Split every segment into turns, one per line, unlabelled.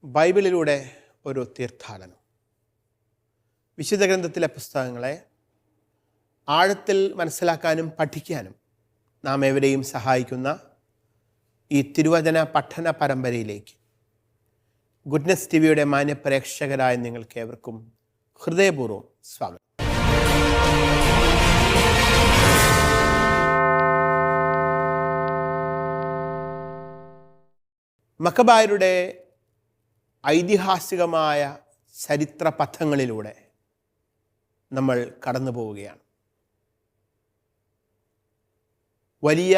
ബൈബിളിലൂടെ ഒരു തീർത്ഥാടനം. വിശുദ്ധ ഗ്രന്ഥത്തിലെ പുസ്തകങ്ങളെ ആഴത്തിൽ മനസ്സിലാക്കാനും പഠിക്കാനും നാം എവരെയും സഹായിക്കുന്ന ഈ തിരുവചന പഠന പരമ്പരയിലേക്ക് ഗുഡ്നസ് ടിവിയുടെ മാന്യപ്രേക്ഷകരായ നിങ്ങൾക്കേവർക്കും ഹൃദയപൂർവ്വം സ്വാഗതം. മക്കബായരുടെ ഐതിഹാസികമായ ചരിത്ര പഥങ്ങളിലൂടെ നമ്മൾ കടന്നു പോവുകയാണ്. വലിയ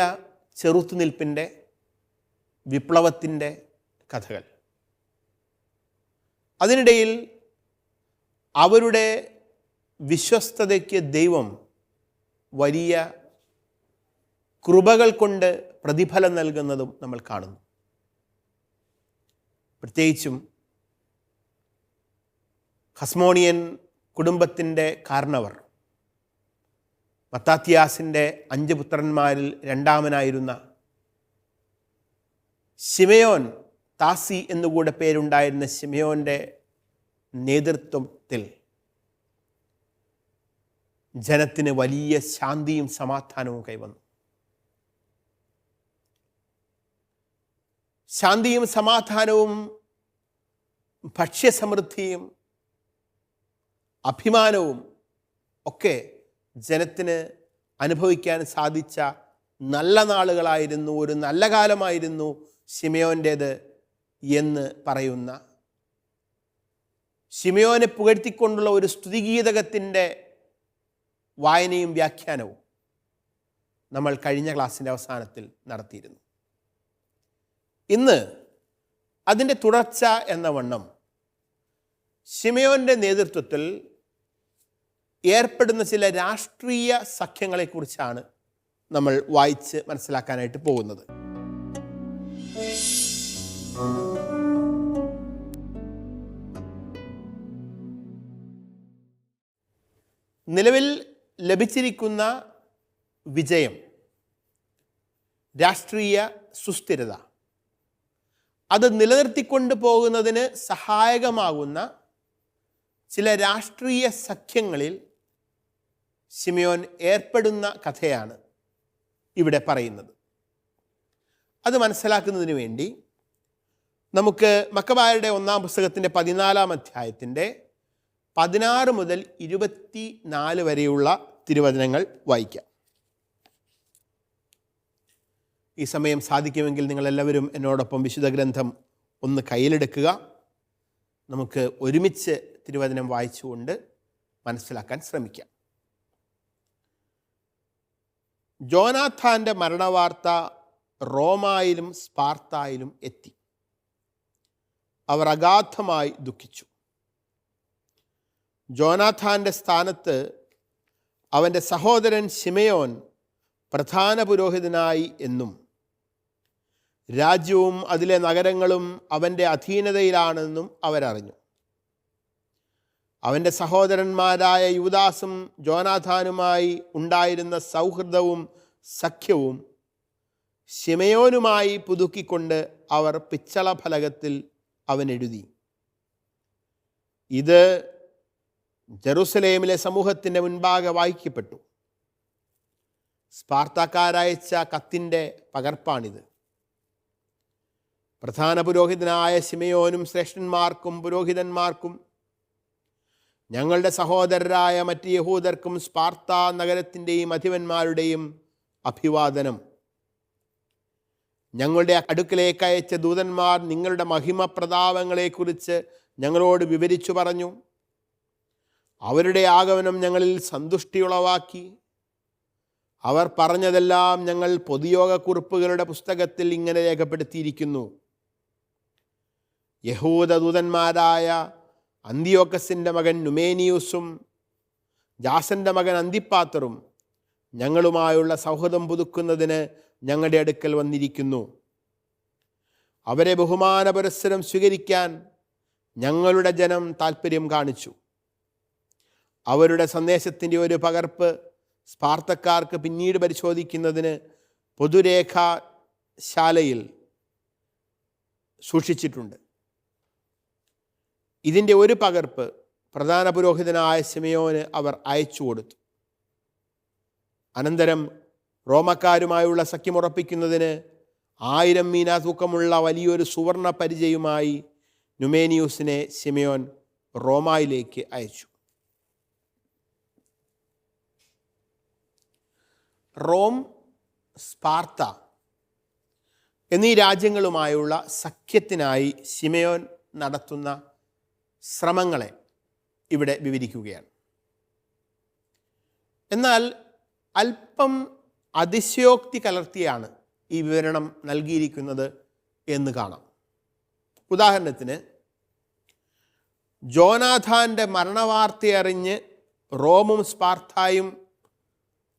ചെറുത്തുനിൽപ്പിൻ്റെ, വിപ്ലവത്തിൻ്റെ കഥകൾ. അതിനിടയിൽ അവരുടെ വിശ്വസ്തതയ്ക്ക് ദൈവം വലിയ കൃപകൾ കൊണ്ട് പ്രതിഫലം നൽകുന്നതും നമ്മൾ കാണുന്നു. പ്രത്യേകിച്ചും ഹസ്മോണിയൻ കുടുംബത്തിൻ്റെ കാരണവർ, മത്താത്യാസിൻ്റെ 5 പുത്രന്മാരിൽ രണ്ടാമനായിരുന്ന ശിമയോൻ, താസി എന്നുകൂടെ പേരുണ്ടായിരുന്ന ശിമയോൻ്റെ നേതൃത്വത്തിൽ ജനത്തിന് വലിയ ശാന്തിയും സമാധാനവും കൈവന്നു. ശാന്തിയും സമാധാനവും ഭക്ഷ്യസമൃദ്ധിയും അഭിമാനവും ഒക്കെ ജനത്തിന് അനുഭവിക്കാൻ സാധിച്ച നല്ല നാളുകളായിരുന്നു, ഒരു നല്ല കാലമായിരുന്നു ശിമയോൻ്റേത് എന്ന് പറയുന്ന, ശിമയോനെ പുകഴ്ത്തിക്കൊണ്ടുള്ള ഒരു സ്തുതിഗീതകത്തിൻ്റെ വായനയും വ്യാഖ്യാനവും നമ്മൾ കഴിഞ്ഞ ക്ലാസ്സിൻ്റെ അവസാനത്തിൽ നടത്തിയിരുന്നു. ഇന്ന് അതിൻ്റെ തുടർച്ച എന്ന വണ്ണം ശിമയോൻ്റെ നേതൃത്വത്തിൽ ഏർപ്പെടുന്ന ചില രാഷ്ട്രീയ സഖ്യങ്ങളെക്കുറിച്ചാണ് നമ്മൾ വായിച്ച് മനസ്സിലാക്കാനായിട്ട് പോകുന്നത്. നിലവിൽ ലഭിച്ചിരിക്കുന്ന വിജയം, രാഷ്ട്രീയ സുസ്ഥിരത, അത് നിലനിർത്തിക്കൊണ്ട് പോകുന്നതിന് സഹായകമാകുന്ന ചില രാഷ്ട്രീയ സഖ്യങ്ങളിൽ ശിമയോൻ ഏർപ്പെടുന്ന കഥയാണ് ഇവിടെ പറയുന്നത്. അത് മനസ്സിലാക്കുന്നതിന് വേണ്ടി നമുക്ക് മക്കബായരുടെ 1-ാം പുസ്തകത്തിൻ്റെ 14-ാം അധ്യായത്തിൻ്റെ 16 മുതൽ 24 വരെയുള്ള തിരുവചനങ്ങൾ വായിക്കാം. ഈ സമയം സാധിക്കുമെങ്കിൽ നിങ്ങളെല്ലാവരും എന്നോടൊപ്പം വിശുദ്ധ ഗ്രന്ഥം ഒന്ന് കയ്യിലെടുക്കുക. നമുക്ക് ഒരുമിച്ച് തിരുവചനം വായിച്ചുകൊണ്ട് മനസ്സിലാക്കാൻ ശ്രമിക്കാം. ജോനാഥാൻ്റെ മരണവാർത്ത റോമായിലും സ്പാർത്തായിലും എത്തി. അവർ അഗാധമായി ദുഃഖിച്ചു. ജോനാഥാൻ്റെ സ്ഥാനത്ത് അവൻ്റെ സഹോദരൻ ശിമയോൻ പ്രധാന പുരോഹിതനായി എന്നും രാജ്യവും അതിലെ നഗരങ്ങളും അവൻ്റെ അധീനതയിലാണെന്നും അവരറിഞ്ഞു. അവൻ്റെ സഹോദരന്മാരായ യൂദാസും ജോനാഥാനുമായി ഉണ്ടായിരുന്ന സൗഹൃദവും സഖ്യവും ശിമയോനുമായി പുതുക്കിക്കൊണ്ട് അവർ പിച്ചള ഫലകത്തിൽ അവനെഴുതി. ഇത് ജെറുസലേമിലെ സമൂഹത്തിൻ്റെ മുൻപാകെ വായിക്കപ്പെട്ടു. സ്പാർത്താക്കാരയച്ച കത്തിൻ്റെ പകർപ്പാണിത്. പ്രധാന പുരോഹിതനായ ശിമയോനും ശ്രേഷ്ഠന്മാർക്കും പുരോഹിതന്മാർക്കും ഞങ്ങളുടെ സഹോദരരായ മറ്റ് യഹൂദർക്കും സ്പാർത്ത നഗരത്തിൻ്റെയും അധിപന്മാരുടെയും അഭിവാദനം. ഞങ്ങളുടെ അടുക്കലേക്ക് അയച്ച ദൂതന്മാർ നിങ്ങളുടെ മഹിമ പ്രതാപങ്ങളെക്കുറിച്ച് ഞങ്ങളോട് വിവരിച്ചു പറഞ്ഞു. അവരുടെ ആഗമനം ഞങ്ങളിൽ സന്തുഷ്ടിയുളവാക്കി. അവർ പറഞ്ഞതെല്ലാം ഞങ്ങൾ പൊതുയോഗക്കുറിപ്പുകളുടെ പുസ്തകത്തിൽ ഇങ്ങനെ രേഖപ്പെടുത്തിയിരിക്കുന്നു. യഹൂദ ദൂതന്മാരായ അന്തിയോക്കസിൻ്റെ മകൻ നുമേനിയൂസും ജാസൻ്റെ മകൻ അന്തിപ്പാത്തറും ഞങ്ങളുമായുള്ള സൗഹൃദം പുതുക്കുന്നതിന് ഞങ്ങളുടെ അടുക്കൽ വന്നിരിക്കുന്നു. അവരെ ബഹുമാന പുരസ്സരം സ്വീകരിക്കാൻ ഞങ്ങളുടെ ജനം താൽപ്പര്യം കാണിച്ചു. അവരുടെ സന്ദേശത്തിൻ്റെ ഒരു പകർപ്പ് സ്പാർത്തക്കാർക്ക് പിന്നീട് പരിശോധിക്കുന്നതിന് പൊതുരേഖാശാലയിൽ സൂക്ഷിച്ചിട്ടുണ്ട്. ഇതിൻ്റെ ഒരു പകർപ്പ് പ്രധാന പുരോഹിതനായ ശിമയോന് അവർ അയച്ചു കൊടുത്തു. അനന്തരം റോമക്കാരുമായുള്ള സഖ്യമുറപ്പിക്കുന്നതിന് 1000 മീന തൂക്കമുള്ള വലിയൊരു സുവർണ പരിചയുമായി നുമേനിയൂസിനെ ശിമയോൻ റോമായിലേക്ക് അയച്ചു. റോം, സ്പാർത്ത എന്നീ രാജ്യങ്ങളുമായുള്ള സഖ്യത്തിനായി ശിമയോൻ നടത്തുന്ന ശ്രമങ്ങളെ ഇവിടെ വിവരിക്കുകയാണ്. എന്നാൽ അല്പം അതിശയോക്തി കലർത്തിയാണ് ഈ വിവരണം നൽകിയിരിക്കുന്നത് എന്ന് കാണാം. ഉദാഹരണത്തിന്, ജോനാഥാൻ്റെ മരണവാർത്തയറിഞ്ഞ് റോമും സ്പാർത്തായും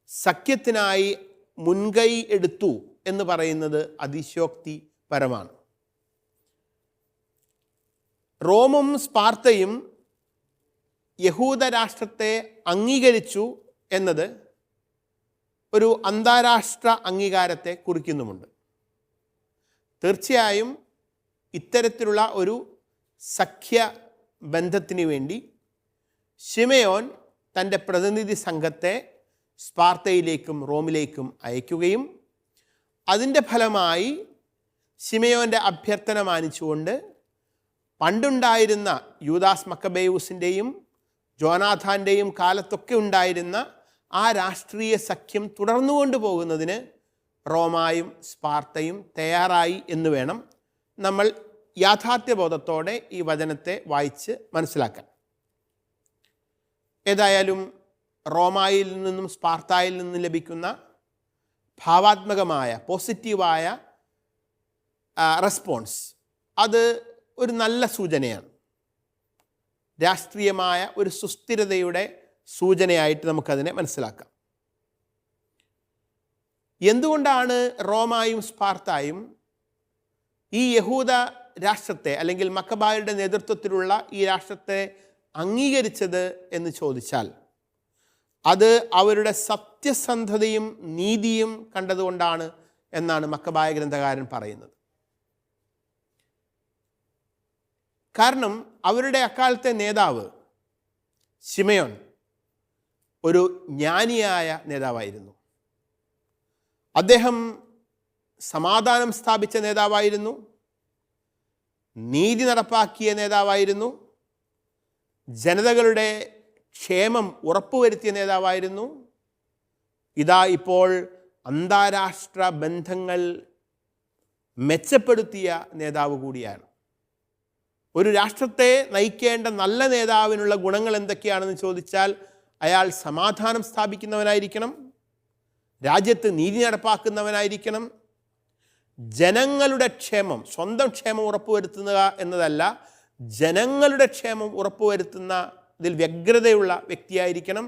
സഖ്യത്തിനായി മുൻകൈ എടുത്തു എന്ന് പറയുന്നത് അതിശയോക്തിപരമാണ്. റോമും സ്പാർത്തയും യഹൂദ രാഷ്ട്രത്തെ അംഗീകരിച്ചു എന്നത് ഒരു അന്താരാഷ്ട്ര അംഗീകാരത്തെ കുറിക്കുന്നുമുണ്ട്. തീർച്ചയായും ഇത്തരത്തിലുള്ള ഒരു സഖ്യ ബന്ധത്തിന് വേണ്ടി ശിമയോൻ തൻ്റെ പ്രതിനിധി സംഘത്തെ സ്പാർത്തയിലേക്കും റോമിലേക്കും അയക്കുകയും അതിൻ്റെ ഫലമായി ശിമയോൻ്റെ അഭ്യർത്ഥന മാനിച്ചുകൊണ്ട് പണ്ടുണ്ടായിരുന്ന യൂദാസ് മക്കബേയൂസിൻ്റെയും ജോനാഥാൻ്റെയും കാലത്തൊക്കെ ഉണ്ടായിരുന്ന ആ രാഷ്ട്രീയ സഖ്യം തുടർന്നുകൊണ്ട് പോകുന്നതിന് റോമായും സ്പാർത്തയും തയ്യാറായി എന്ന് വേണം നമ്മൾ യാഥാർത്ഥ്യബോധത്തോടെ ഈ വചനത്തെ വായിച്ച് മനസ്സിലാക്കാൻ. ഏതായാലും റോമായിൽ നിന്നും സ്പാർത്തായിൽ നിന്നും ലഭിക്കുന്ന ഭാവാത്മകമായ പോസിറ്റീവായ റെസ്പോൺസ് അത് ഒരു നല്ല സൂചനയാണ്. രാഷ്ട്രീയമായ ഒരു സുസ്ഥിരതയുടെ സൂചനയായിട്ട് നമുക്കതിനെ മനസ്സിലാക്കാം. എന്തുകൊണ്ടാണ് റോമായും സ്പാർത്തായും ഈ യഹൂദ രാഷ്ട്രത്തെ അല്ലെങ്കിൽ മക്കബായരുടെ നേതൃത്വത്തിലുള്ള ഈ രാഷ്ട്രത്തെ അംഗീകരിച്ചത് എന്ന് ചോദിച്ചാൽ അത് അവരുടെ സത്യസന്ധതയും നീതിയും കണ്ടതുകൊണ്ടാണ് എന്നാണ് മക്കബായ ഗ്രന്ഥകാരൻ പറയുന്നത്. കാരണം അവരുടെ അക്കാലത്തെ നേതാവ് ശിമയോൻ ഒരു ജ്ഞാനിയായ നേതാവായിരുന്നു. അദ്ദേഹം സമാധാനം സ്ഥാപിച്ച നേതാവായിരുന്നു, നീതി നടപ്പാക്കിയ നേതാവായിരുന്നു, ജനതകളുടെ ക്ഷേമം ഉറപ്പുവരുത്തിയ നേതാവായിരുന്നു. ഇതാ ഇപ്പോൾ അന്താരാഷ്ട്ര ബന്ധങ്ങൾ മെച്ചപ്പെടുത്തിയ നേതാവ് കൂടിയാണ്. ഒരു രാഷ്ട്രത്തെ നയിക്കേണ്ട നല്ല നേതാവിനുള്ള ഗുണങ്ങൾ എന്തൊക്കെയാണെന്ന് ചോദിച്ചാൽ അയാൾ സമാധാനം സ്ഥാപിക്കുന്നവനായിരിക്കണം, രാജ്യത്ത് നീതി നടപ്പാക്കുന്നവനായിരിക്കണം, ജനങ്ങളുടെ ക്ഷേമം, സ്വന്തം ക്ഷേമം ഉറപ്പുവരുത്തുക എന്നതല്ല, ജനങ്ങളുടെ ക്ഷേമം ഉറപ്പുവരുത്തുന്നതിൽ വ്യഗ്രതയുള്ള വ്യക്തിയായിരിക്കണം.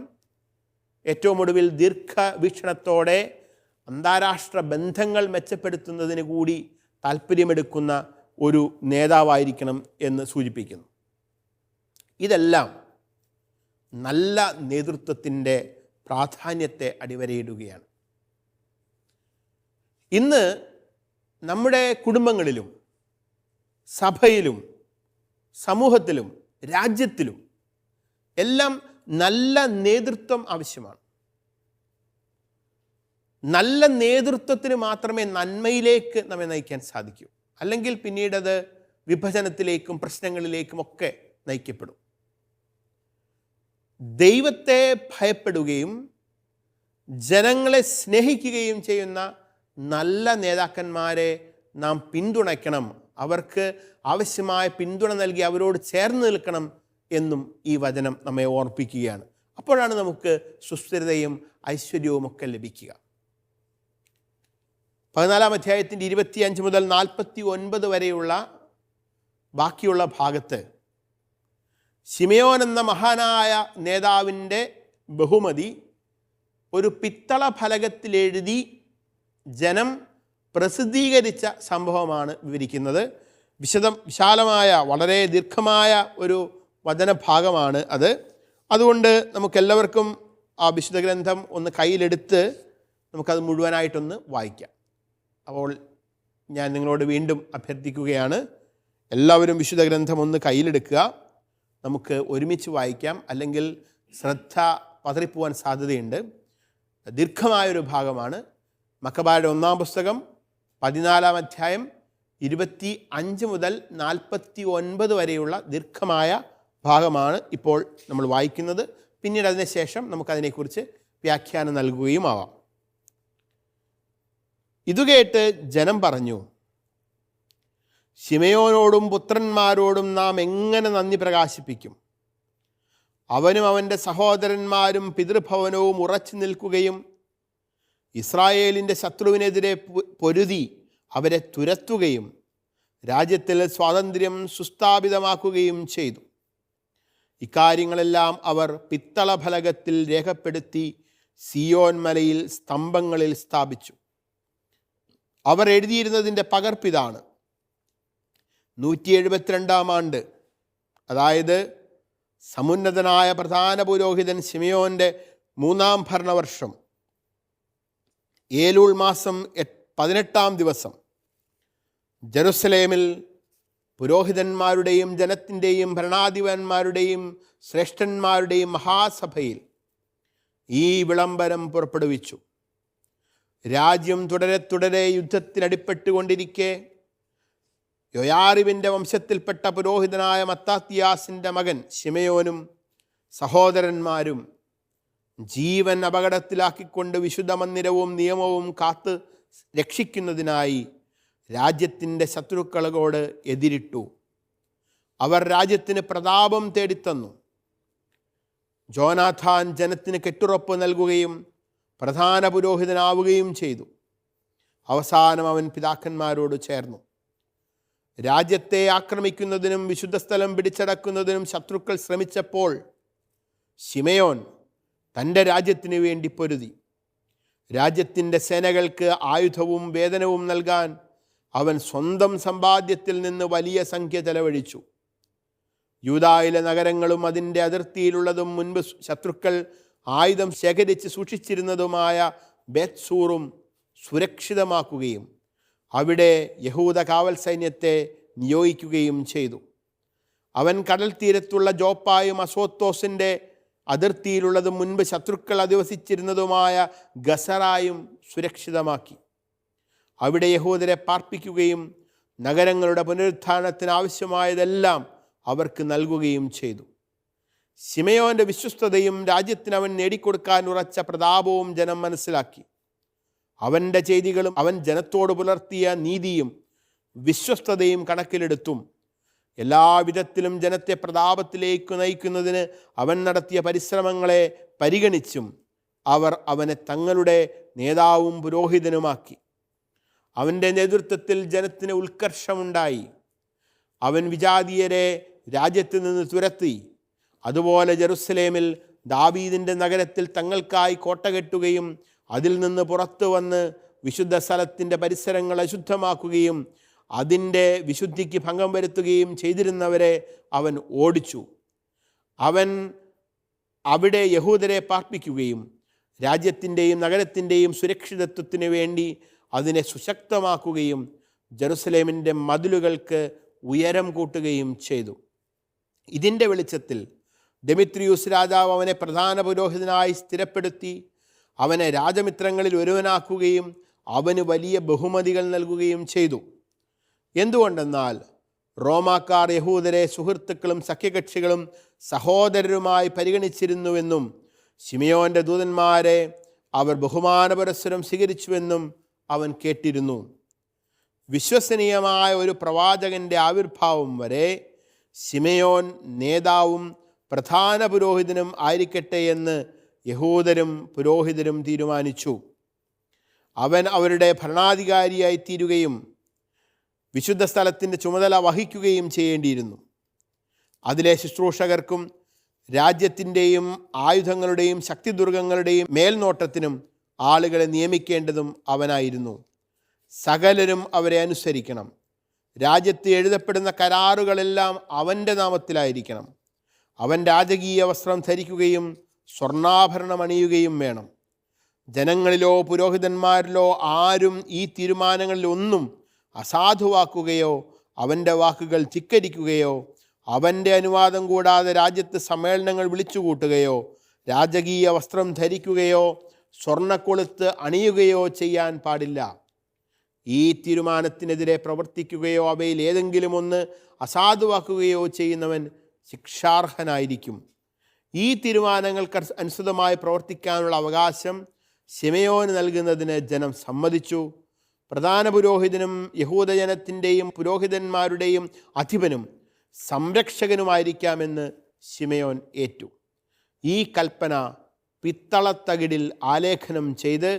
ഏറ്റവും ഒടുവിൽ ദീർഘവീക്ഷണത്തോടെ അന്താരാഷ്ട്ര ബന്ധങ്ങൾ മെച്ചപ്പെടുത്തുന്നതിന് കൂടി താല്പര്യമെടുക്കുന്ന ഒരു നേതാവായിരിക്കണം എന്ന് സൂചിപ്പിക്കുന്നു. ഇതെല്ലാം നല്ല നേതൃത്വത്തിൻ്റെ പ്രാധാന്യത്തെ അടിവരയിടുകയാണ്. ഇന്ന് നമ്മുടെ കുടുംബങ്ങളിലും സഭയിലും സമൂഹത്തിലും രാജ്യത്തിലും എല്ലാം നല്ല നേതൃത്വം ആവശ്യമാണ്. നല്ല നേതൃത്വത്തിന് മാത്രമേ നന്മയിലേക്ക് നമ്മെ നയിക്കാൻ സാധിക്കൂ. അല്ലെങ്കിൽ പിന്നീടത് വിഭജനത്തിലേക്കും പ്രശ്നങ്ങളിലേക്കും ഒക്കെ നയിക്കപ്പെടും. ദൈവത്തെ ഭയപ്പെടുകയും ജനങ്ങളെ സ്നേഹിക്കുകയും ചെയ്യുന്ന നല്ല നേതാക്കന്മാരെ നാം പിന്തുണയ്ക്കണം, അവർക്ക് ആവശ്യമായ പിന്തുണ നൽകി അവരോട് ചേർന്ന് നിൽക്കണം എന്നും ഈ വചനം നമ്മെ ഓർപ്പിക്കുകയാണ്. അപ്പോഴാണ് നമുക്ക് സുസ്ഥിരതയും ഐശ്വര്യവും ഒക്കെ ലഭിക്കുക. 14-ാം അധ്യായത്തിൻ്റെ 25 മുതൽ 49 വരെയുള്ള ബാക്കിയുള്ള ഭാഗത്ത് ശിമയോൻ എന്ന മഹാനായ നേതാവിൻ്റെ ബഹുമതി ഒരു പിത്തള ഫലകത്തിലെഴുതി ജനം പ്രസിദ്ധീകരിച്ച സംഭവമാണ് വിവരിക്കുന്നത്. വിശാലമായ വളരെ ദീർഘമായ ഒരു വചനഭാഗമാണ് അത്. അതുകൊണ്ട് നമുക്കെല്ലാവർക്കും ആ വിശുദ്ധ ഗ്രന്ഥം ഒന്ന് കയ്യിലെടുത്ത് നമുക്കത് മുഴുവനായിട്ടൊന്ന് വായിക്കാം. അപ്പോൾ ഞാൻ നിങ്ങളോട് വീണ്ടും അഭ്യർത്ഥിക്കുകയാണ്, എല്ലാവരും വിശുദ്ധ ഗ്രന്ഥം ഒന്ന് കയ്യിലെടുക്കുക. നമുക്ക് ഒരുമിച്ച് വായിക്കാം, അല്ലെങ്കിൽ ശ്രദ്ധ പതറിപ്പോവാൻ സാധ്യതയുണ്ട്. ദീർഘമായൊരു ഭാഗമാണ്. മക്കബായുടെ 1-ാം പുസ്തകം 14-ാം അധ്യായം 25 മുതൽ 49 വരെയുള്ള ദീർഘമായ ഭാഗമാണ് ഇപ്പോൾ നമ്മൾ വായിക്കുന്നത്. പിന്നീട് അതിനുശേഷം നമുക്കതിനെക്കുറിച്ച് വ്യാഖ്യാനം നൽകുകയുമാവാം. ഇതുകേട്ട് ജനം പറഞ്ഞു, ശിമയോനോടും പുത്രന്മാരോടും നാം എങ്ങനെ നന്ദി പ്രകാശിപ്പിക്കും? അവനും അവൻ്റെ സഹോദരന്മാരും പിതൃഭവനവും ഉറച്ചു നിൽക്കുകയും ഇസ്രായേലിൻ്റെ ശത്രുവിനെതിരെ പൊരുതി അവരെ തുരത്തുകയും രാജ്യത്തിൽ സ്വാതന്ത്ര്യം സുസ്ഥാപിതമാക്കുകയും ചെയ്തു. ഇക്കാര്യങ്ങളെല്ലാം അവർ പിത്തളഫലകത്തിൽ രേഖപ്പെടുത്തി സിയോൻ മലയിൽ സ്തംഭങ്ങളിൽ സ്ഥാപിച്ചു. അവർ എഴുതിയിരുന്നതിൻ്റെ പകർപ്പിതാണ്. 172-ാം ആണ്ട്, അതായത് സമുന്നതനായ പ്രധാന പുരോഹിതൻ ശിമയോൻ്റെ 3-ാം ഭരണവർഷം ഏലൂൾ മാസം 18-ാം ദിവസം ജെറുസലേമിൽ പുരോഹിതന്മാരുടെയും ജനത്തിൻ്റെയും ഭരണാധിപന്മാരുടെയും ശ്രേഷ്ഠന്മാരുടെയും മഹാസഭയിൽ ഈ വിളംബരം പുറപ്പെടുവിച്ചു. രാജ്യം തുടരെ തുടരെ യുദ്ധത്തിനടിപ്പെട്ടുകൊണ്ടിരിക്കെ യോയാറിബിൻ്റെ വംശത്തിൽപ്പെട്ട പുരോഹിതനായ മത്താത്തിയാസിൻ്റെ മകൻ ശിമയോനും സഹോദരന്മാരും ജീവൻ അപകടത്തിലാക്കിക്കൊണ്ട് വിശുദ്ധ മന്ദിരവും നിയമവും കാത്ത് രക്ഷിക്കുന്നതിനായി രാജ്യത്തിൻ്റെ ശത്രുക്കളോട് എതിരിട്ടു. അവർ രാജ്യത്തിന് പ്രതാപം തേടിത്തന്നു. ജോനാഥാൻ ജനത്തിന് കെട്ടുറപ്പ് നൽകുകയും പ്രധാന പുരോഹിതനാവുകയും ചെയ്തു. അവസാനം അവൻ പിതാക്കന്മാരോട് ചേർന്നു. രാജ്യത്തെ ആക്രമിക്കുന്നതിനും വിശുദ്ധ സ്ഥലം പിടിച്ചടക്കുന്നതിനും ശത്രുക്കൾ ശ്രമിച്ചപ്പോൾ ശിമയോൻ തൻ്റെ രാജ്യത്തിന് വേണ്ടി പൊരുതി. രാജ്യത്തിൻ്റെ സേനകൾക്ക് ആയുധവും വേതനവും നൽകാൻ അവൻ സ്വന്തം സമ്പാദ്യത്തിൽ നിന്ന് വലിയ സംഖ്യ ചെലവഴിച്ചു. യൂദായിലെ നഗരങ്ങളും അതിൻ്റെ അതിർത്തിയിലുള്ളതും മുൻപ് ശത്രുക്കൾ ആയുധം ശേഖരിച്ച് സൂക്ഷിച്ചിരുന്നതുമായ ബേത്സൂറും സുരക്ഷിതമാക്കുകയും അവിടെ യഹൂദ കാവൽ സൈന്യത്തെ നിയോഗിക്കുകയും ചെയ്തു. അവൻ കടൽ തീരത്തുള്ള ജോപ്പായും അസോത്തോസിൻ്റെ അതിർത്തിയിലുള്ളതും മുൻപ് ശത്രുക്കൾ അധിവസിച്ചിരുന്നതുമായ ഗസറായും സുരക്ഷിതമാക്കി. അവിടെ യഹൂദരെ പാർപ്പിക്കുകയും നഗരങ്ങളുടെ പുനരുത്ഥാനത്തിന് ആവശ്യമായതെല്ലാം അവർക്ക് നൽകുകയും ചെയ്തു. ശിമയോൻ്റെ വിശ്വസ്തതയും രാജ്യത്തിന് അവൻ നേടിക്കൊടുക്കാൻ ഉറച്ച പ്രതാപവും ജനം മനസ്സിലാക്കി. അവൻ്റെ ചെയ്തികളും അവൻ ജനത്തോട് പുലർത്തിയ നീതിയും വിശ്വസ്തതയും കണക്കിലെടുത്തും എല്ലാവിധത്തിലും ജനത്തെ പ്രതാപത്തിലേക്ക് നയിക്കുന്നതിന് അവൻ നടത്തിയ പരിശ്രമങ്ങളെ പരിഗണിച്ചും അവർ അവനെ തങ്ങളുടെ നേതാവും പുരോഹിതനുമാക്കി. അവൻ്റെ നേതൃത്വത്തിൽ ജനത്തിന് ഉത്കർഷമുണ്ടായി. അവൻ വിജാതീയരെ രാജ്യത്ത് നിന്ന് തുരത്തി. അതുപോലെ ജെറുസലേമിൽ ദാവീദിൻ്റെ നഗരത്തിൽ തങ്ങൾക്കായി കോട്ട കെട്ടുകയും അതിൽ നിന്ന് പുറത്തു വന്ന് വിശുദ്ധ സ്ഥലത്തിൻ്റെ പരിസരങ്ങൾ അശുദ്ധമാക്കുകയും അതിൻ്റെ വിശുദ്ധിക്ക് ഭംഗം വരുത്തുകയും ചെയ്തിരുന്നവരെ അവൻ ഓടിച്ചു. അവൻ അവിടെ യഹൂദരെ പാർപ്പിക്കുകയും രാജ്യത്തിൻ്റെയും നഗരത്തിൻ്റെയും സുരക്ഷിതത്വത്തിന് വേണ്ടി അതിനെ സുശക്തമാക്കുകയും ജെറുസലേമിൻ്റെ മതിലുകൾക്ക് ഉയരം കൂട്ടുകയും ചെയ്തു. ഇതിൻ്റെ വെളിച്ചത്തിൽ ദെമിത്രിയൂസ് രാജാവ് അവനെ പ്രധാന പുരോഹിതനായി സ്ഥിരപ്പെടുത്തി അവനെ രാജമിത്രങ്ങളിൽ ഒരുവനാക്കുകയും അവന് വലിയ ബഹുമതികൾ നൽകുകയും ചെയ്തു. എന്തുകൊണ്ടെന്നാൽ റോമാക്കാർ യഹൂദരെ സുഹൃത്തുക്കളും സഖ്യകക്ഷികളും സഹോദരരുമായി പരിഗണിച്ചിരുന്നുവെന്നും ശിമയോൻ്റെ ദൂതന്മാരെ അവർ ബഹുമാനപുരസ്സരം സ്വീകരിച്ചുവെന്നും അവൻ കേട്ടിരുന്നു. വിശ്വസനീയമായ ഒരു പ്രവാചകൻ്റെ ആവിർഭാവം വരെ ശിമയോൻ നേതാവും പ്രധാന പുരോഹിതനും ആയിരിക്കട്ടെ എന്ന് യഹൂദരും പുരോഹിതരും തീരുമാനിച്ചു. അവൻ അവരുടെ ഭരണാധികാരിയായി തീരുകയും വിശുദ്ധ സ്ഥലത്തിൻ്റെ ചുമതല വഹിക്കുകയും ചെയ്യേണ്ടിയിരുന്നു. അതിലെ ശുശ്രൂഷകർക്കും രാജ്യത്തിൻ്റെയും ആയുധങ്ങളുടെയും ശക്തിദുർഗങ്ങളുടെയും മേൽനോട്ടത്തിനും ആളുകളെ നിയമിക്കേണ്ടതും അവനായിരുന്നു. സകലരും അവരെ അനുസരിക്കണം. രാജ്യത്ത് എഴുതപ്പെടുന്ന കരാറുകളെല്ലാം അവൻ്റെ നാമത്തിലായിരിക്കണം. അവൻ രാജകീയ വസ്ത്രം ധരിക്കുകയും സ്വർണ്ണാഭരണം അണിയുകയും വേണം. ജനങ്ങളിലോ പുരോഹിതന്മാരിലോ ആരും ഈ തീരുമാനങ്ങളിലൊന്നും അസാധുവാക്കുകയോ അവൻ്റെ വാക്കുകൾ ധിക്കരിക്കുകയോ അവൻ്റെ അനുവാദം കൂടാതെ രാജ്യത്ത് സമ്മേളനങ്ങൾ വിളിച്ചുകൂട്ടുകയോ രാജകീയ വസ്ത്രം ധരിക്കുകയോ സ്വർണ്ണക്കൊളുത്ത് അണിയുകയോ ചെയ്യാൻ പാടില്ല. ഈ തീരുമാനത്തിനെതിരെ പ്രവർത്തിക്കുകയോ അവയിൽ ഏതെങ്കിലും ഒന്ന് അസാധുവാക്കുകയോ ചെയ്യുന്നവൻ ശിക്ഷാർഹനായിരിക്കും. ഈ തീരുമാനങ്ങൾക്ക് അനുസൃതമായി പ്രവർത്തിക്കാനുള്ള അവകാശം ശിമെയോന് നൽകുന്നതിന് ജനം സമ്മതിച്ചു. പ്രധാന പുരോഹിതനും യഹൂദജനത്തിൻ്റെയും പുരോഹിതന്മാരുടെയും അധിപനും സംരക്ഷകനുമായിരിക്കാമെന്ന് ശിമെയോൻ ഏറ്റു. ഈ കൽപ്പന പിത്തളത്തകിടിൽ ആലേഖനം ചെയ്ത്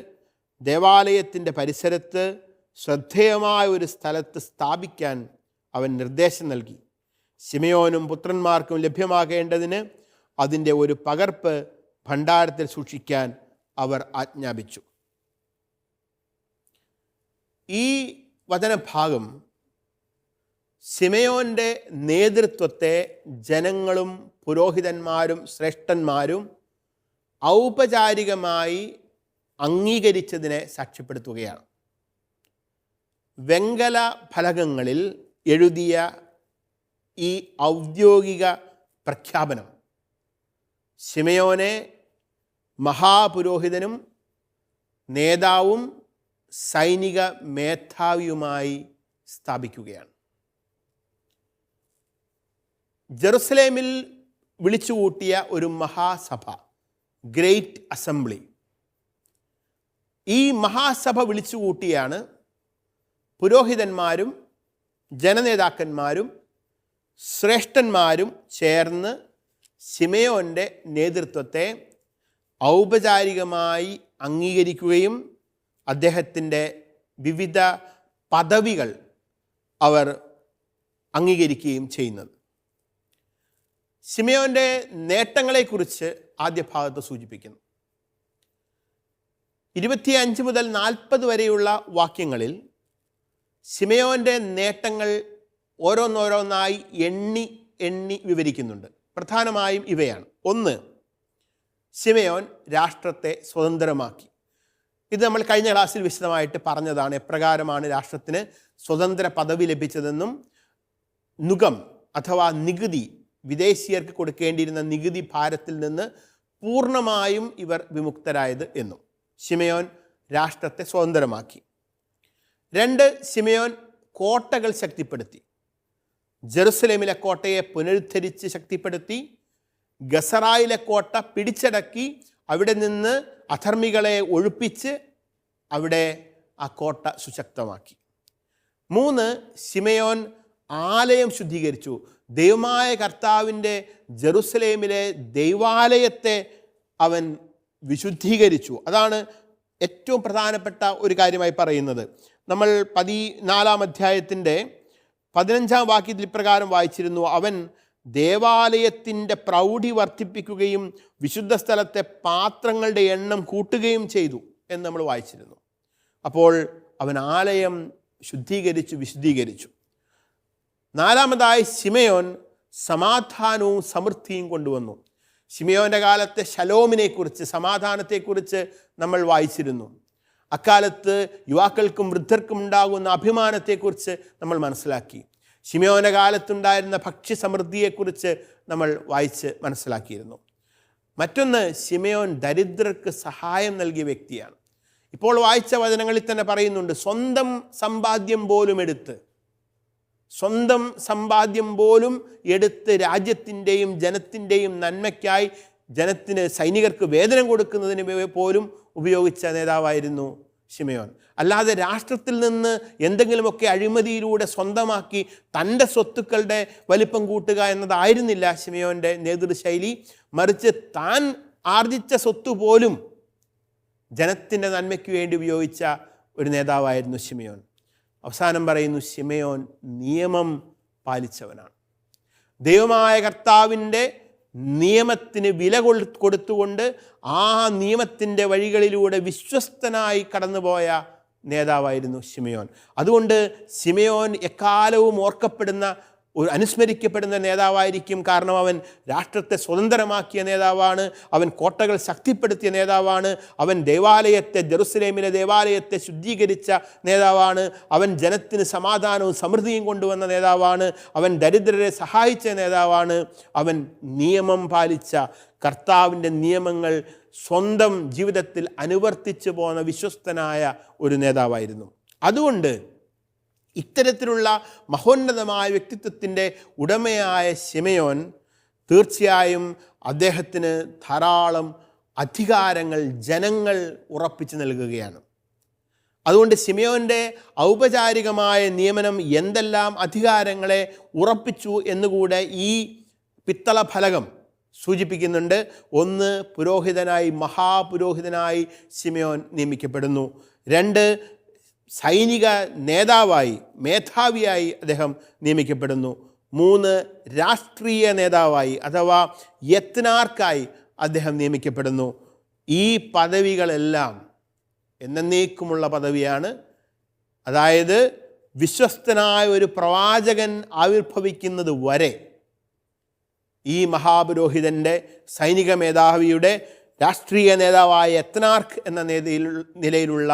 ദേവാലയത്തിൻ്റെ പരിസരത്ത് ശ്രദ്ധേയമായ ഒരു സ്ഥലത്ത് സ്ഥാപിക്കാൻ അവൻ നിർദ്ദേശം നൽകി. ശിമെയോനും പുത്രന്മാർക്കും ലഭ്യമാകേണ്ടതിന് അതിൻ്റെ ഒരു പകർപ്പ് ഭണ്ഡാരത്തിൽ സൂക്ഷിക്കാൻ അവർ ആജ്ഞാപിച്ചു. ഈ വചനഭാഗം ശിമെയോൻ്റെ നേതൃത്വത്തെ ജനങ്ങളും പുരോഹിതന്മാരും ശ്രേഷ്ഠന്മാരും ഔപചാരികമായി അംഗീകരിച്ചതിനെ സാക്ഷ്യപ്പെടുത്തുകയാണ്. വെങ്കല ഫലകങ്ങളിൽ എഴുതിയ ഈ ഔദ്യോഗിക പ്രഖ്യാപനം ശിമെയോനെ മഹാപുരോഹിതനും നേതാവും സൈനിക മേധാവിയുമായി സ്ഥാപിക്കുകയാണ്. ജെറുസലേമിൽ വിളിച്ചുകൂട്ടിയ ഒരു മഹാസഭ, ഗ്രേറ്റ് അസംബ്ലി, ഈ മഹാസഭ വിളിച്ചുകൂട്ടിയാണ് പുരോഹിതന്മാരും ജനനേതാക്കന്മാരും ശ്രേഷ്ഠന്മാരും ചേർന്ന് ശിമെയോൻ്റെ നേതൃത്വത്തെ ഔപചാരികമായി അംഗീകരിക്കുകയും അദ്ദേഹത്തിൻ്റെ വിവിധ പദവികൾ അവർ അംഗീകരിക്കുകയും ചെയ്യുന്നത്. ശിമെയോൻ്റെ നേട്ടങ്ങളെക്കുറിച്ച് ആദ്യ ഭാഗത്ത് സൂചിപ്പിക്കുന്നു. 25 മുതൽ 40 വരെയുള്ള വാക്യങ്ങളിൽ ശിമെയോൻ്റെ നേട്ടങ്ങൾ ഓരോന്നോരോന്നായി എണ്ണി വിവരിക്കുന്നുണ്ട്. പ്രധാനമായും ഇവയാണ്. 1, ശിമെയോൻ രാഷ്ട്രത്തെ സ്വതന്ത്രമാക്കി. ഇത് നമ്മൾ കഴിഞ്ഞ ക്ലാസ്സിൽ വിശദമായിട്ട് പറഞ്ഞതാണ്. എപ്രകാരമാണ് രാഷ്ട്രത്തിന് സ്വതന്ത്ര പദവി ലഭിച്ചതെന്നും നുകം അഥവാ നികുതി, വിദേശീയർക്ക് കൊടുക്കേണ്ടിയിരുന്ന നികുതി ഭാരത്തിൽ നിന്ന് പൂർണ്ണമായും ഇവർ വിമുക്തരായത് എന്നും. ശിമെയോൻ രാഷ്ട്രത്തെ സ്വതന്ത്രമാക്കി. 2, ശിമെയോൻ കോട്ടകൾ ശക്തിപ്പെടുത്തി. ജെറുസലേമിലെ കോട്ടയെ പുനരുദ്ധരിച്ച് ശക്തിപ്പെടുത്തി. ഗസറായിലെ കോട്ട പിടിച്ചടക്കി അവിടെ നിന്ന് അധർമ്മികളെ ഒഴിപ്പിച്ച് അവിടെ ആ കോട്ട സുശക്തമാക്കി. 3, ശിമെയോൻ ആലയം ശുദ്ധീകരിച്ചു. ദൈവമായ കർത്താവിൻ്റെ ജെറുസലേമിലെ ദൈവാലയത്തെ അവൻ വിശുദ്ധീകരിച്ചു. അതാണ് ഏറ്റവും പ്രധാനപ്പെട്ട ഒരു കാര്യമായി പറയുന്നത്. നമ്മൾ 14-ാം അധ്യായത്തിൻ്റെ 15-ാം വാക്യത്തിൽ ഇപ്രകാരം വായിച്ചിരുന്നു: അവൻ ദേവാലയത്തിൻ്റെ പ്രൗഢി വർദ്ധിപ്പിക്കുകയും വിശുദ്ധ സ്ഥലത്തെ പാത്രങ്ങളുടെ എണ്ണം കൂട്ടുകയും ചെയ്തു എന്ന് നമ്മൾ വായിച്ചിരുന്നു. അപ്പോൾ അവൻ ആലയം ശുദ്ധീകരിച്ചു, വിശുദ്ധീകരിച്ചു. 4-മതായി ശിമെയോൻ സമാധാനവും സമൃദ്ധിയും കൊണ്ടുവന്നു. ശിമെയോൻ്റെ കാലത്തെ ശലോമിനെക്കുറിച്ച്, സമാധാനത്തെക്കുറിച്ച് നമ്മൾ വായിച്ചിരുന്നു. അക്കാലത്ത് യുവാക്കൾക്കും വൃദ്ധർക്കും ഉണ്ടാകുന്ന അഭിമാനത്തെക്കുറിച്ച് നമ്മൾ മനസ്സിലാക്കി. ശിമെയോൻ്റെ കാലത്തുണ്ടായിരുന്ന ഭക്ഷ്യസമൃദ്ധിയെക്കുറിച്ച് നമ്മൾ വായിച്ച് മനസ്സിലാക്കിയിരുന്നു. മറ്റൊന്ന്, ശിമെയോൻ ദരിദ്രർക്ക് സഹായം നൽകിയ വ്യക്തിയാണ്. ഇപ്പോൾ വായിച്ച വചനങ്ങളിൽ തന്നെ പറയുന്നുണ്ട്, സ്വന്തം സമ്പാദ്യം പോലും എടുത്ത് രാജ്യത്തിൻ്റെയും ജനത്തിൻ്റെയും നന്മയ്ക്കായി, ജനത്തിന് സൈനികർക്ക് വേതനം കൊടുക്കുന്നതിന് പോലും ഉപയോഗിച്ച നേതാവായിരുന്നു ശിമെയോൻ. അല്ലാതെ രാഷ്ട്രത്തിൽ നിന്ന് എന്തെങ്കിലുമൊക്കെ അഴിമതിയിലൂടെ സ്വന്തമാക്കി തൻ്റെ സ്വത്തുക്കളുടെ വലിപ്പം കൂട്ടുക എന്നതായിരുന്നില്ല ശിമെയോൻ്റെ നേതൃശൈലി. മറിച്ച് താൻ ആർജിച്ച സ്വത്ത് പോലും ജനത്തിൻ്റെ നന്മയ്ക്ക് വേണ്ടി ഉപയോഗിച്ച ഒരു നേതാവായിരുന്നു ശിമെയോൻ. അവസാനം പറയുന്നു, ശിമെയോൻ നിയമം പാലിച്ചവനാണ്. ദൈവമായ കർത്താവിൻ്റെ നിയമത്തിന് വില കൊടുത്തുകൊണ്ട് ആ നിയമത്തിൻ്റെ വഴികളിലൂടെ വിശ്വസ്തനായി കടന്നുപോയ നേതാവായിരുന്നു ശിമെയോൻ. അതുകൊണ്ട് ശിമെയോൻ എക്കാലവും ഓർക്കപ്പെടുന്ന ഒരു അനുസ്മരിക്കപ്പെടുന്ന നേതാവായിരിക്കും. കാരണം അവൻ രാഷ്ട്രത്തെ സ്വതന്ത്രമാക്കിയ നേതാവാണ്, അവൻ കോട്ടകൾ ശക്തിപ്പെടുത്തിയ നേതാവാണ്, അവൻ ജെറുസലേമിലെ ദേവാലയത്തെ ശുദ്ധീകരിച്ച നേതാവാണ്, അവൻ ജനത്തിന് സമാധാനവും സമൃദ്ധിയും കൊണ്ടുവന്ന നേതാവാണ്, അവൻ ദരിദ്രരെ സഹായിച്ച നേതാവാണ്, അവൻ നിയമം പാലിച്ച, കർത്താവിൻ്റെ നിയമങ്ങൾ സ്വന്തം ജീവിതത്തിൽ അനുവർത്തിച്ചു പോകുന്ന വിശ്വസ്തനായ ഒരു നേതാവായിരുന്നു. അതുകൊണ്ട് ഇത്തരത്തിലുള്ള മഹോന്നതമായ വ്യക്തിത്വത്തിൻ്റെ ഉടമയായ ശിമെയോൻ തീർച്ചയായും അദ്ദേഹത്തിന് ധാരാളം അധികാരങ്ങൾ ജനങ്ങൾ ഉറപ്പിച്ചു നൽകുകയാണ്. അതുകൊണ്ട് ശിമെയോൻ്റെ ഔപചാരികമായ നിയമനം എന്തെല്ലാം അധികാരങ്ങളെ ഉറപ്പിച്ചു എന്നുകൂടെ ഈ പിത്തള ഫലകം സൂചിപ്പിക്കുന്നുണ്ട്. ഒന്ന്, പുരോഹിതനായി, മഹാപുരോഹിതനായി ശിമെയോൻ നിയമിക്കപ്പെടുന്നു. രണ്ട്, സൈനിക നേതാവായി, മേധാവിയായി അദ്ദേഹം നിയമിക്കപ്പെടുന്നു. മൂന്ന്, രാഷ്ട്രീയ നേതാവായി അഥവാ യത്നാർക്കായി അദ്ദേഹം നിയമിക്കപ്പെടുന്നു. ഈ പദവികളെല്ലാം എന്നേക്കുമുള്ള പദവിയാണ്. അതായത് വിശ്വസ്തനായ ഒരു പ്രവാചകൻ ആവിർഭവിക്കുന്നത് വരെ ഈ മഹാപുരോഹിതൻ്റെ, സൈനിക മേധാവിയുടെ, രാഷ്ട്രീയ നേതാവായ യത്നാർക്ക് എന്ന നിലയിലുള്ള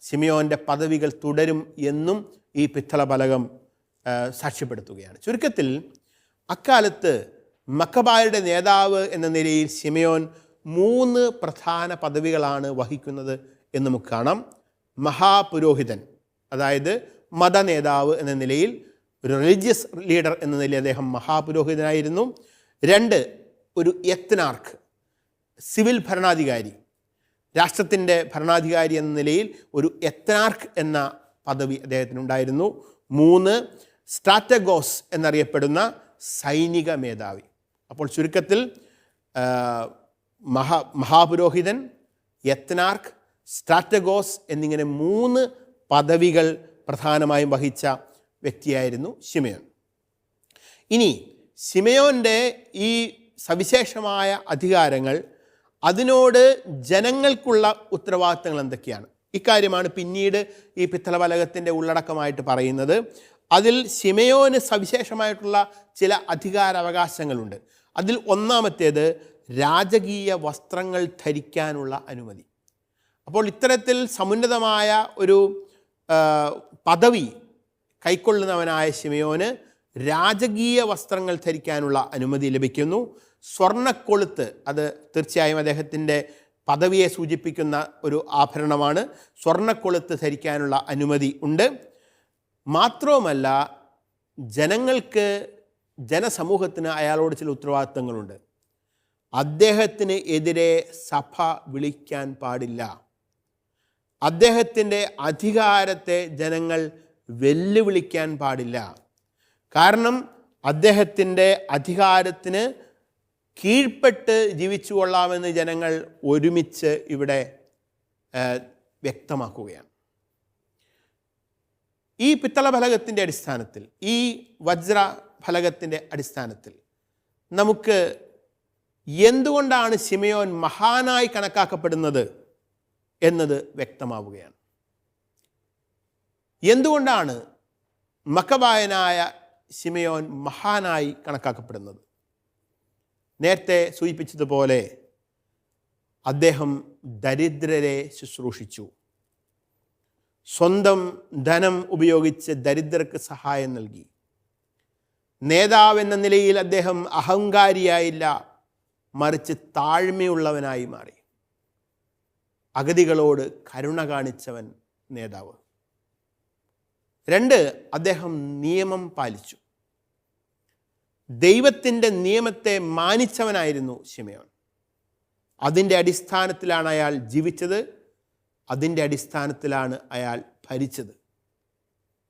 ശിമെയോൻ്റെ പദവികൾ തുടരും എന്നും ഈ പിത്തള ഫലകം സാക്ഷ്യപ്പെടുത്തുകയാണ്. ചുരുക്കത്തിൽ അക്കാലത്ത് മക്കബായരുടെ നേതാവ് എന്ന നിലയിൽ ശിമെയോൻ 3 പ്രധാന പദവികളാണ് വഹിക്കുന്നത് എന്ന് നമുക്ക് കാണാം. മഹാപുരോഹിതൻ, അതായത് മതനേതാവ് എന്ന നിലയിൽ, ഒരു റിലീജിയസ് ലീഡർ എന്ന നിലയിൽ അദ്ദേഹം മഹാപുരോഹിതനായിരുന്നു. 2, ഒരു യത്നാർക്ക്, സിവിൽ ഭരണാധികാരി, രാഷ്ട്രത്തിൻ്റെ ഭരണാധികാരി എന്ന നിലയിൽ ഒരു യത്നാർക്ക് എന്ന പദവി അദ്ദേഹത്തിനുണ്ടായിരുന്നു. 3, സ്ട്രാറ്റഗോസ് എന്നറിയപ്പെടുന്ന സൈനിക മേധാവി. അപ്പോൾ ചുരുക്കത്തിൽ മഹാപുരോഹിതൻ, യത്നാർക്ക്, സ്ട്രാറ്റഗോസ് എന്നിങ്ങനെ 3 പദവികൾ പ്രധാനമായും വഹിച്ച വ്യക്തിയായിരുന്നു ശിമെയോൻ. ഇനി ശിമെയോൻ്റെ ഈ സവിശേഷമായ അധികാരങ്ങൾ, അതിനോട് ജനങ്ങൾക്കുള്ള ഉത്തരവാദിത്തങ്ങൾ എന്തൊക്കെയാണ്? ഇക്കാര്യമാണ് പിന്നീട് ഈ പിത്തള ഫലകത്തിൻ്റെ ഉള്ളടക്കമായിട്ട് പറയുന്നത്. അതിൽ ശിമെയോന് സവിശേഷമായിട്ടുള്ള ചില അധികാരാവകാശങ്ങളുണ്ട്. അതിൽ ഒന്നാമത്തേത് രാജകീയ വസ്ത്രങ്ങൾ ധരിക്കാനുള്ള അനുമതി. അപ്പോൾ ഇത്തരത്തിൽ സമുന്നതമായ ഒരു പദവി കൈക്കൊള്ളുന്നവനായ ശിമെയോന് രാജകീയ വസ്ത്രങ്ങൾ ധരിക്കാനുള്ള അനുമതി ലഭിക്കുന്നു. സ്വർണ്ണക്കൊളുത്ത്, അത് തീർച്ചയായും അദ്ദേഹത്തിൻ്റെ പദവിയെ സൂചിപ്പിക്കുന്ന ഒരു ആഭരണമാണ്. സ്വർണ്ണക്കൊളുത്ത് ധരിക്കാനുള്ള അനുമതി ഉണ്ട്. മാത്രവുമല്ല, ജനസമൂഹത്തിന് അയാളോട് ചില ഉത്തരവാദിത്തങ്ങളുണ്ട്. അദ്ദേഹത്തിന് എതിരെ സഭ വിളിക്കാൻ പാടില്ല. അദ്ദേഹത്തിൻ്റെ അധികാരത്തെ ജനങ്ങൾ വെല്ലുവിളിക്കാൻ പാടില്ല. കാരണം അദ്ദേഹത്തിൻ്റെ അധികാരത്തിന് കീഴ്പ്പെട്ട് ജീവിച്ചു കൊള്ളാമെന്ന് ജനങ്ങൾ ഒരുമിച്ച് ഇവിടെ വ്യക്തമാക്കുകയാണ്. ഈ പിത്തള ഫലകത്തിൻ്റെ അടിസ്ഥാനത്തിൽ, ഈ വജ്ര ഫലകത്തിൻ്റെ അടിസ്ഥാനത്തിൽ നമുക്ക് എന്തുകൊണ്ടാണ് ശിമെയോൻ മഹാനായി കണക്കാക്കപ്പെടുന്നത് എന്നത് വ്യക്തമാവുകയാണ്. എന്തുകൊണ്ടാണ് മക്കബായനായ ശിമെയോൻ മഹാനായി കണക്കാക്കപ്പെടുന്നത്? നേരത്തെ സൂചിപ്പിച്ചതുപോലെ അദ്ദേഹം ദരിദ്രരെ ശുശ്രൂഷിച്ചു. സ്വന്തം ധനം ഉപയോഗിച്ച് ദരിദ്രർക്ക് സഹായം നൽകി. നേതാവെന്ന നിലയിൽ അദ്ദേഹം അഹങ്കാരിയായില്ല, മറിച്ച് താഴ്മയുള്ളവനായി മാറി. അഗതികളോട് കരുണ കാണിച്ചവൻ നേതാവ്. 2, അദ്ദേഹം നിയമം പാലിച്ചു. ദൈവത്തിൻ്റെ നിയമത്തെ മാനിച്ചവനായിരുന്നു ശിമെയോൻ. അതിൻ്റെ അടിസ്ഥാനത്തിലാണ് അയാൾ ജീവിച്ചത്, അതിൻ്റെ അടിസ്ഥാനത്തിലാണ് അയാൾ ഭരിച്ചത്.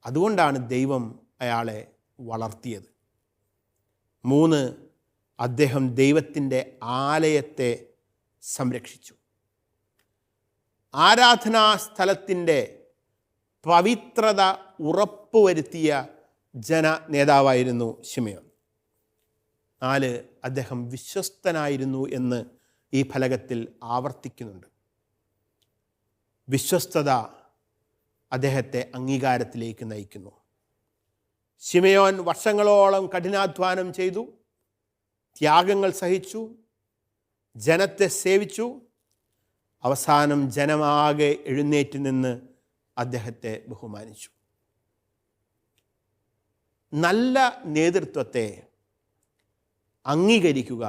അതുകൊണ്ടാണ് ദൈവം അയാളെ വളർത്തിയത്. 3, അദ്ദേഹം ദൈവത്തിൻ്റെ ആലയത്തെ സംരക്ഷിച്ചു. ആരാധനാ സ്ഥലത്തിൻ്റെ പവിത്രത ഉറപ്പുവരുത്തിയ നേതാവായിരുന്നു ശിമെയോൻ. 4, അദ്ദേഹം വിശ്വസ്തനായിരുന്നു എന്ന് ഈ ഫലകത്തിൽ ആവർത്തിക്കുന്നുണ്ട്. വിശ്വസ്തത അദ്ദേഹത്തെ അംഗീകാരത്തിലേക്ക് നയിക്കുന്നു. ശിമെയോൻ വർഷങ്ങളോളം കഠിനാധ്വാനം ചെയ്തു, ത്യാഗങ്ങൾ സഹിച്ചു, ജനത്തെ സേവിച്ചു. അവസാനം ജനമാകെ എഴുന്നേറ്റ് നിന്ന് അദ്ദേഹത്തെ ബഹുമാനിച്ചു. നല്ല നേതൃത്വത്തെ അംഗീകരിക്കുക,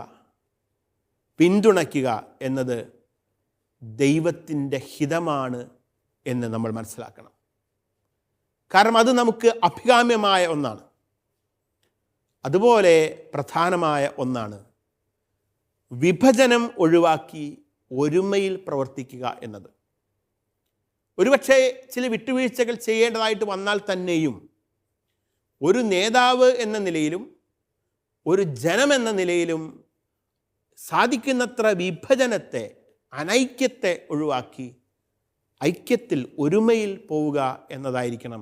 പിന്തുണയ്ക്കുക എന്നത് ദൈവത്തിൻ്റെ ഹിതമാണ് എന്ന് നമ്മൾ മനസ്സിലാക്കണം. കാരണം അത് നമുക്ക് അഭികാമ്യമായ ഒന്നാണ്. അതുപോലെ പ്രധാനമായ ഒന്നാണ് വിഭജനം ഒഴിവാക്കി ഒരുമയിൽ പ്രവർത്തിക്കുക എന്നത്. ഒരുപക്ഷെ ചില വിട്ടുവീഴ്ചകൾ ചെയ്യേണ്ടതായിട്ട് വന്നാൽ തന്നെയും ഒരു നേതാവ് എന്ന നിലയിലും ഒരു ജനമെന്ന നിലയിലും സാധിക്കുന്നത്ര വിഭജനത്തെ, അനൈക്യത്തെ ഒഴിവാക്കി ഐക്യത്തിൽ, ഒരുമയിൽ പോവുക എന്നതായിരിക്കണം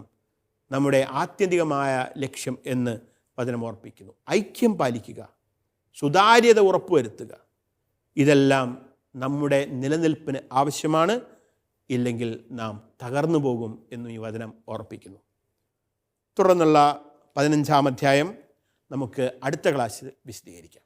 നമ്മുടെ ആത്യന്തികമായ ലക്ഷ്യം എന്ന് വചനം ഓർപ്പിക്കുന്നു. ഐക്യം പാലിക്കുക, സുതാര്യത ഉറപ്പുവരുത്തുക, ഇതെല്ലാം നമ്മുടെ നിലനിൽപ്പിന് ആവശ്യമാണ്. ഇല്ലെങ്കിൽ നാം തകർന്നു പോകും എന്നും ഈ വചനം ഓർപ്പിക്കുന്നു. തുടർന്നുള്ള 15-ാം അധ്യായം നമുക്ക് അടുത്ത ക്ലാസ്സിൽ വിശദീകരിക്കാം.